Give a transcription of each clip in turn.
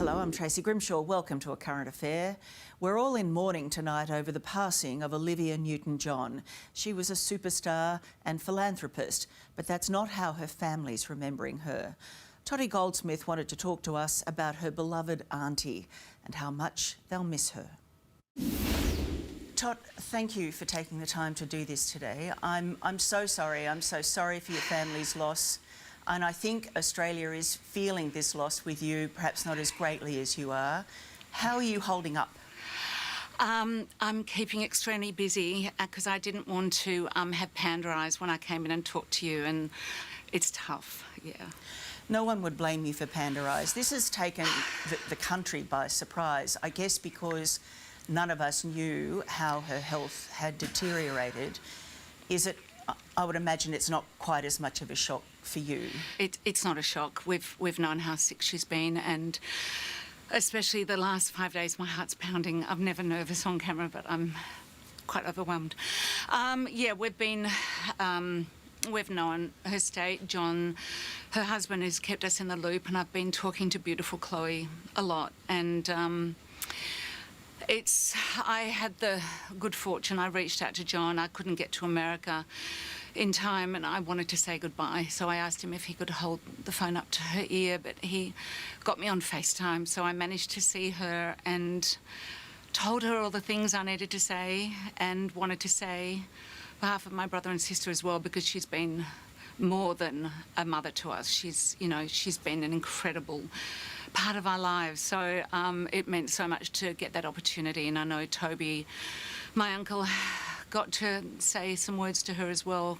Hello, I'm Tracy Grimshaw. Welcome to A Current Affair. We're all in mourning tonight over the passing of Olivia Newton-John. She was a superstar and philanthropist, but that's not how her family's remembering her. Toddy Goldsmith wanted to talk to us about her beloved auntie and how much they'll miss her. Todd, thank you for taking the time to do this today. I'm so sorry. I'm so sorry for your family's loss. And I think Australia is feeling this loss with you, perhaps not as greatly as you are. How are you holding up? I'm keeping extremely busy because I didn't want to have panda eyes when I came in and talked to you, and it's tough, yeah. No one would blame you for panda eyes. This has taken the country by surprise, I guess because none of us knew how her health had deteriorated. Is it, I would imagine it's not quite as much of a shock for you? It's not a shock. We've known how sick she's been, and especially the last 5 days, my heart's pounding. I'm never nervous on camera, but I'm quite overwhelmed. Yeah, we've known her state. John, her husband, has kept us in the loop, and I've been talking to beautiful Chloe a lot, and I had the good fortune, I reached out to John. I couldn't get to America in time, and I wanted to say goodbye, so I asked him if he could hold the phone up to her ear, but he got me on FaceTime, so I managed to see her and told her all the things I needed to say and wanted to say on behalf of my brother and sister as well, because she's been more than a mother to us. She's been an incredible part of our lives, so it meant so much to get that opportunity. And I know Toby, my uncle, got to say some words to her as well.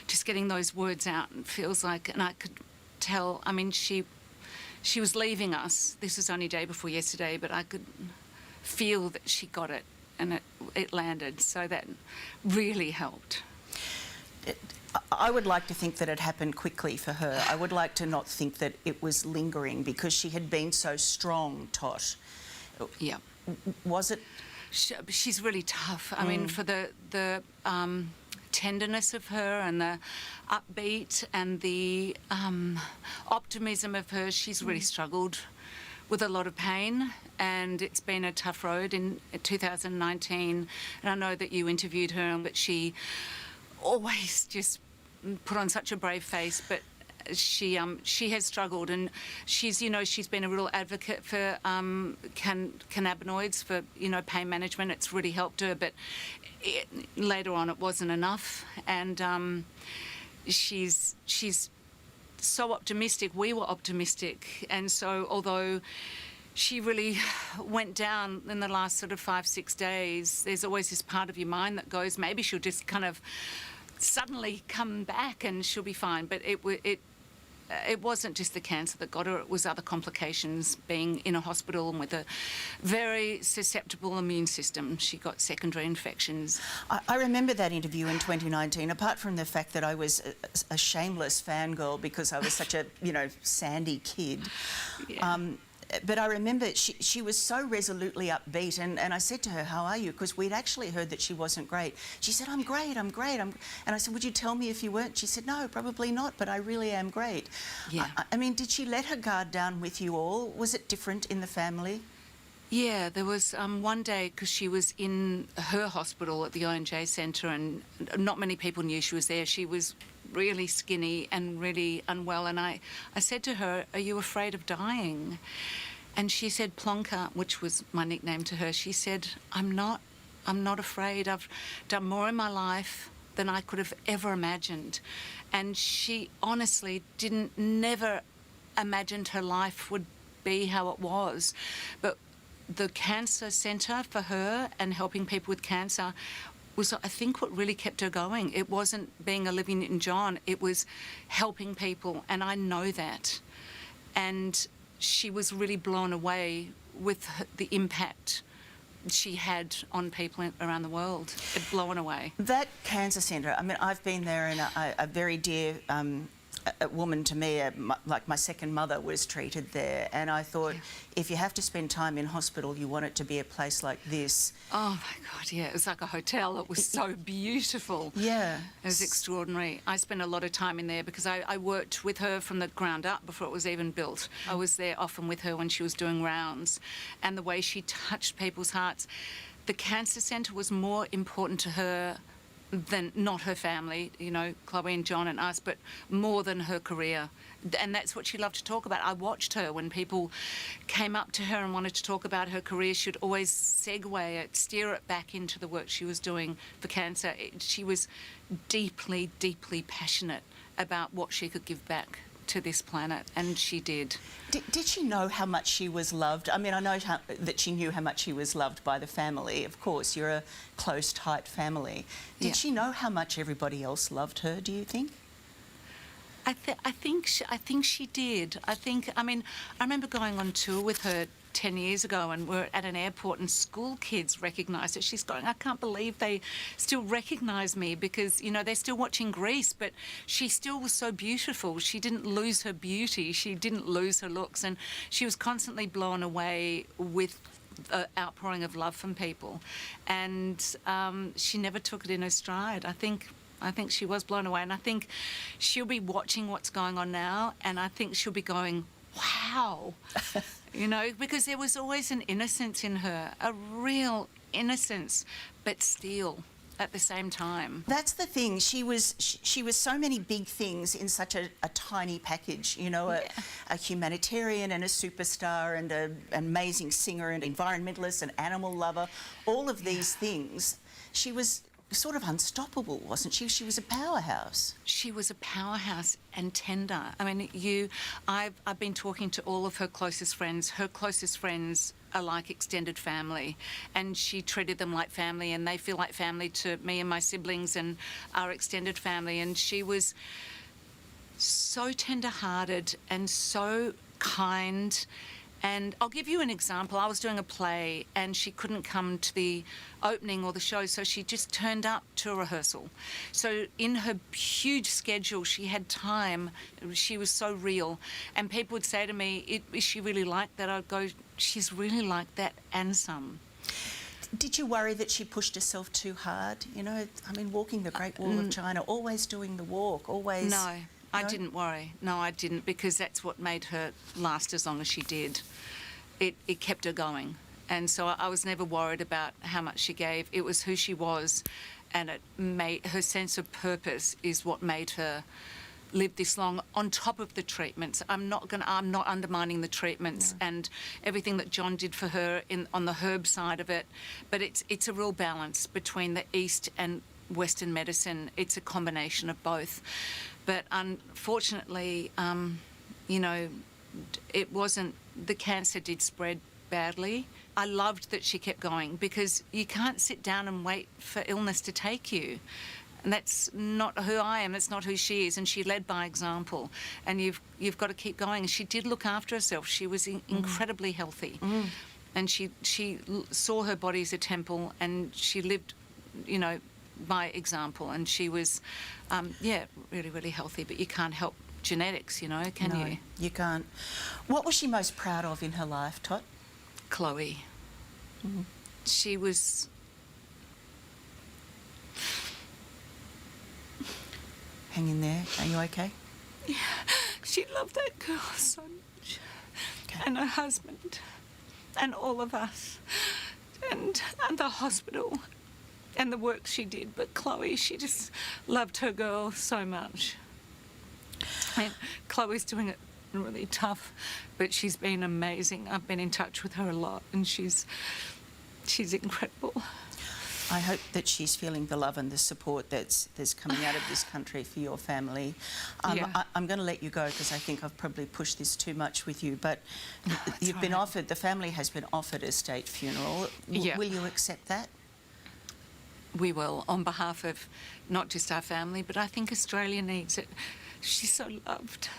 Just getting those words out, and feels like, and I could tell, I mean, she was leaving us. This was only day before yesterday, but I could feel that she got it, and it landed, so that really helped. I would like to think that it happened quickly for her. I would like to not think that it was lingering, because she had been so strong, Tot. Yeah. Was it? She's really tough. I mean, for the tenderness of her and the upbeat and the optimism of her, she's really struggled with a lot of pain, and it's been a tough road in 2019. And I know that you interviewed her, but she always just put on such a brave face, but she has struggled, and she's been a real advocate for cannabinoids for pain management. It's really helped her, but later on it wasn't enough, and she's so optimistic. We were optimistic, and so although she really went down in the last sort of 5-6 days, there's always this part of your mind that goes, maybe she'll just kind of suddenly come back and she'll be fine. But it wasn't just the cancer that got her, it was other complications, being in a hospital and with a very susceptible immune system. She got secondary infections. I remember that interview in 2019, apart from the fact that I was a shameless fangirl because I was such a, sandy kid. Yeah. But I remember she was so resolutely upbeat, and I said to her, how are you? Because we'd actually heard that she wasn't great. She said, I'm great, I'm great. And I said, would you tell me if you weren't? She said, no, probably not, but I really am great. Yeah. I mean, did she let her guard down with you all? Was it different in the family? Yeah, there was one day, because she was in her hospital at the ONJ Centre, and not many people knew she was there. She was really skinny and really unwell, and I said to her, are you afraid of dying? And she said, Plonker, which was my nickname to her, she said, I'm not afraid. I've done more in my life than I could have ever imagined. And she honestly never imagined her life would be how it was. But the cancer centre for her and helping people with cancer was, I think, what really kept her going. It wasn't being Olivia Newton-John, it was helping people, and I know that. And she was really blown away with the impact she had on people around the world. Blown away. That cancer centre, I mean, I've been there, and a very dear a woman to me, like my second mother was treated there, and I thought, if you have to spend time in hospital, you want it to be a place like this. Oh my God, yeah, it was like a hotel. It was so beautiful. Yeah. It was extraordinary. I spent a lot of time in there because I worked with her from the ground up before it was even built. I was there often with her when she was doing rounds, and the way she touched people's hearts. The cancer centre was more important to her than, not her family, you know, Chloe and John and us, but more than her career. And that's what she loved to talk about. I watched her when people came up to her and wanted to talk about her career. She'd always segue it, steer it back into the work she was doing for cancer. She was deeply, deeply passionate about what she could give back to this planet, and she did. Did she know how much she was loved? I mean, I know that she knew how much she was loved by the family. Of course, you're a close, tight family. Did she know how much everybody else loved her, do you think? I think she did. I mean, I remember going on tour with her 10 years ago, and we're at an airport and school kids recognised her. She's going, I can't believe they still recognise me, because, you know, they're still watching Grease, but she still was so beautiful. She didn't lose her beauty. She didn't lose her looks, and she was constantly blown away with the outpouring of love from people. And she never took it in her stride. I think she was blown away, and I think she'll be watching what's going on now, and I think she'll be going, wow. You know, because there was always an innocence in her, a real innocence, but steel at the same time. That's the thing. She was so many big things in such a tiny package. You know, a humanitarian and a superstar and an amazing singer and environmentalist and animal lover. All of these things. She was sort of unstoppable, wasn't she? She was a powerhouse. She was a powerhouse and tender. I mean, I've been talking to all of her closest friends. Her closest friends are like extended family, and she treated them like family, and they feel like family to me and my siblings and our extended family. And she was so tender-hearted and so kind. And I'll give you an example. I was doing a play and she couldn't come to the opening or the show, so she just turned up to a rehearsal. So in her huge schedule, she had time. She was so real. And people would say to me, is she really like that? I'd go, she's really like that and some. Did you worry that she pushed herself too hard? You know, I mean, walking the Great Wall of China, always doing the walk, always... No. I didn't worry. No, I didn't, because that's what made her last as long as she did. It kept her going. And so I was never worried about how much she gave. It was who she was, and it made her sense of purpose is what made her live this long, on top of the treatments. I'm not undermining the treatments and everything that John did for her on the herb side of it, but it's a real balance between the East and Western medicine. It's a combination of both. But unfortunately, you know, it wasn't, the cancer did spread badly. I loved that she kept going, because you can't sit down and wait for illness to take you. And that's not who I am, that's not who she is, and she led by example. And you've got to keep going. She did look after herself. She was incredibly healthy. And she saw her body as a temple, and she lived, you know, by example, and she was, really, really healthy. But you can't help genetics, you know, can you? You can't. What was she most proud of in her life, Tot? Chloe. She was... Hang in there. Are you okay? Yeah, she loved that girl so much. Okay. And her husband, and all of us, and the hospital. And the work she did, but Chloe, she just loved her girl so much. And Chloe's doing it really tough, but she's been amazing. I've been in touch with her a lot, and she's incredible. I hope that she's feeling the love and the support that's coming out of this country for your family. I'm going to let you go, because I think I've probably pushed this too much with you, but you've been offered, the family has been offered a state funeral. Will you accept that? We will, on behalf of not just our family, but I think Australia needs it. She's so loved.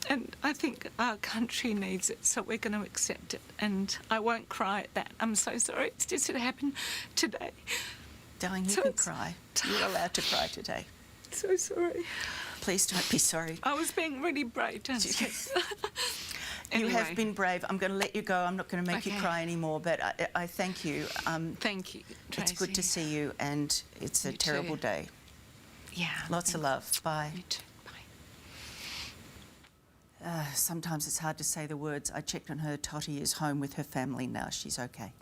And I think our country needs it, so we're going to accept it. And I won't cry at that. I'm so sorry. It's just it happened today. Darling, you can cry. You're allowed to cry today. So sorry. Please don't be sorry. I was being really brave, don't you? You have been brave. I'm going to let you go. I'm not going to make you Okay. cry anymore, but I thank you. Thank you, Tracy. It's good to see you, and it's a You terrible too. day. Yeah. Lots of love. Bye. You too. Bye. Sometimes it's hard to say the words. I checked on her. Totty is home with her family now. She's okay.